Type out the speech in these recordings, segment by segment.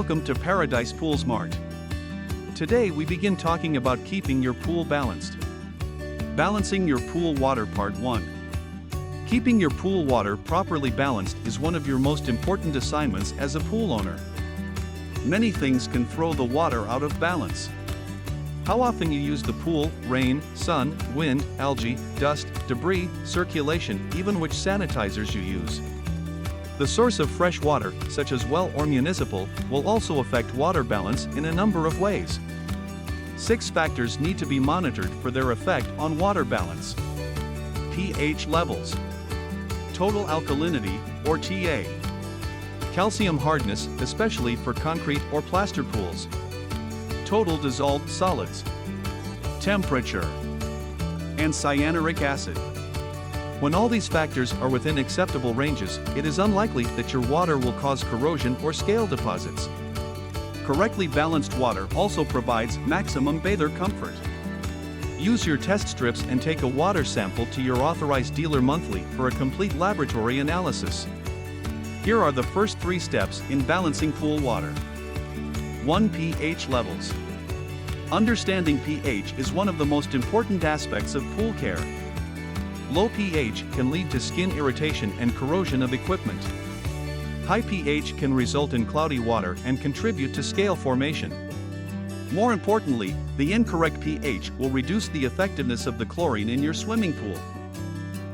Welcome to Paradise Pools Mart. Today we begin talking about keeping your pool balanced. Balancing your pool water Part 1. Keeping your pool water properly balanced is one of your most important assignments as a pool owner. Many things can throw the water out of balance. How often you use the pool, rain, sun, wind, algae, dust, debris, circulation, even which sanitizers you use. The source of fresh water, such as well or municipal, will also affect water balance in a number of ways. 6 factors need to be monitored for their effect on water balance. pH levels. Total alkalinity, or TA. Calcium hardness, especially for concrete or plaster pools. Total dissolved solids. Temperature. And cyanuric acid. When all these factors are within acceptable ranges, it is unlikely that your water will cause corrosion or scale deposits. Correctly balanced water also provides maximum bather comfort. Use your test strips and take a water sample to your authorized dealer monthly for a complete laboratory analysis. Here are the first 3 steps in balancing pool water. 1. pH levels. Understanding pH is one of the most important aspects of pool care. Low pH can lead to skin irritation and corrosion of equipment. High pH can result in cloudy water and contribute to scale formation. More importantly, the incorrect pH will reduce the effectiveness of the chlorine in your swimming pool.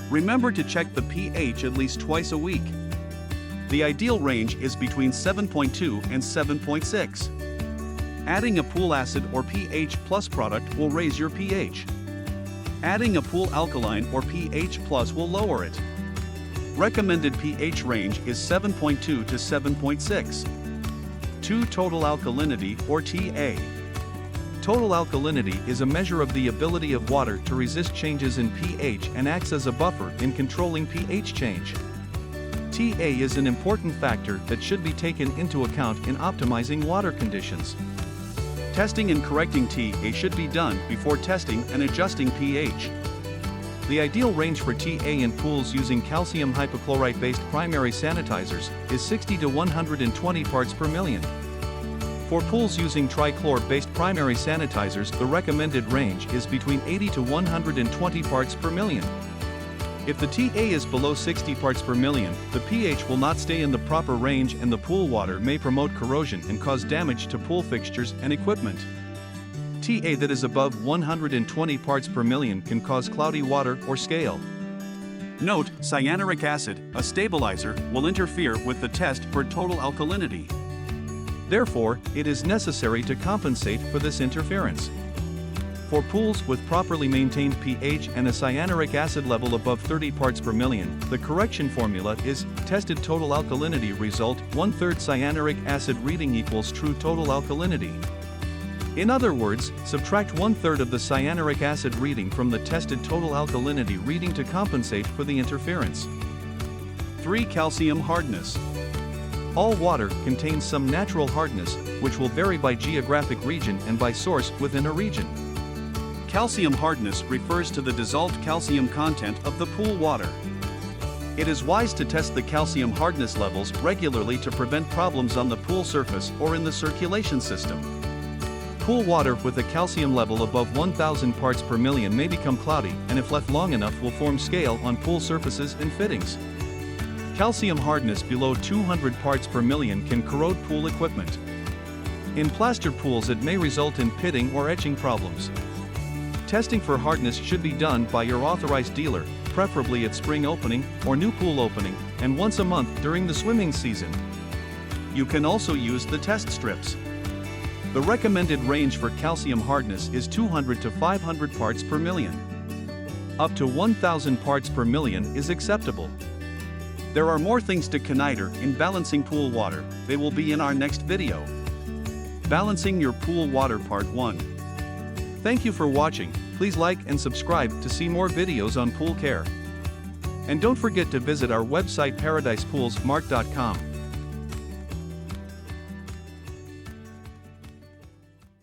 Remember to check the pH at least twice a week. The ideal range is between 7.2 and 7.6. Adding a pool acid or pH plus product will raise your pH. Adding a pool alkaline or pH plus will lower it. Recommended pH range is 7.2 to 7.6. 2. Total alkalinity or TA. Total alkalinity is a measure of the ability of water to resist changes in pH and acts as a buffer in controlling pH change. TA is an important factor that should be taken into account in optimizing water conditions. Testing and correcting TA should be done before testing and adjusting pH. The ideal range for TA in pools using calcium hypochlorite-based primary sanitizers is 60 to 120 parts per million. For pools using trichlor-based primary sanitizers, the recommended range is between 80 to 120 parts per million. If the TA is below 60 parts per million, the pH will not stay in the proper range and the pool water may promote corrosion and cause damage to pool fixtures and equipment. TA that is above 120 parts per million can cause cloudy water or scale. Note, cyanuric acid, a stabilizer, will interfere with the test for total alkalinity. Therefore, it is necessary to compensate for this interference. For pools with properly maintained pH and a cyanuric acid level above 30 parts per million, the correction formula is tested total alkalinity result 1/3 cyanuric acid reading equals true total alkalinity. In other words, subtract 1/3 of the cyanuric acid reading from the tested total alkalinity reading to compensate for the interference. 3. Calcium hardness. All water contains some natural hardness, which will vary by geographic region and by source within a region. Calcium hardness refers to the dissolved calcium content of the pool water. It is wise to test the calcium hardness levels regularly to prevent problems on the pool surface or in the circulation system. Pool water with a calcium level above 1,000 parts per million may become cloudy and if left long enough will form scale on pool surfaces and fittings. Calcium hardness below 200 parts per million can corrode pool equipment. In plaster pools it may result in pitting or etching problems. Testing for hardness should be done by your authorized dealer, preferably at spring opening or new pool opening, and once a month during the swimming season. You can also use the test strips. The recommended range for calcium hardness is 200 to 500 parts per million. Up to 1,000 parts per million is acceptable. There are more things to consider in balancing pool water. They will be in our next video. Balancing your pool water Part 1. Thank you for watching. Please like and subscribe to see more videos on pool care. And don't forget to visit our website paradisepoolsmart.com.